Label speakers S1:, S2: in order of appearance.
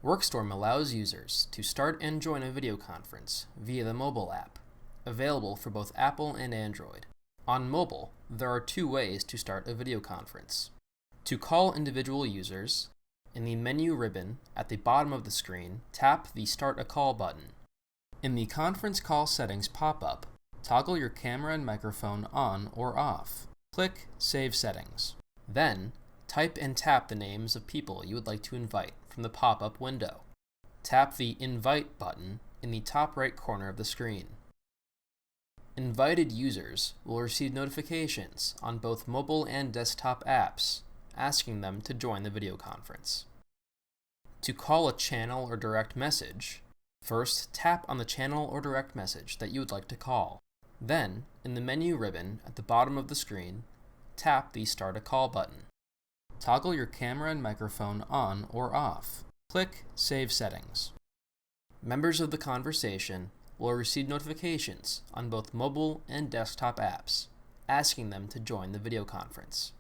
S1: Workstorm allows users to start and join a video conference via the mobile app, available for both Apple and Android. On mobile, there are two ways to start a video conference. To call individual users, in the menu ribbon at the bottom of the screen, tap the Start a Call button. In the conference call settings pop-up, toggle your camera and microphone on or off. Click Save Settings. Then, type and tap the names of people you would like to invite from the pop-up window. Tap the Invite button in the top right corner of the screen. Invited users will receive notifications on both mobile and desktop apps, asking them to join the video conference. To call a channel or direct message, first tap on the channel or direct message that you would like to call. Then, in the menu ribbon at the bottom of the screen, tap the Start a Call button. Toggle your camera and microphone on or off. Click Save Settings. Members of the conversation will receive notifications on both mobile and desktop apps, asking them to join the video conference.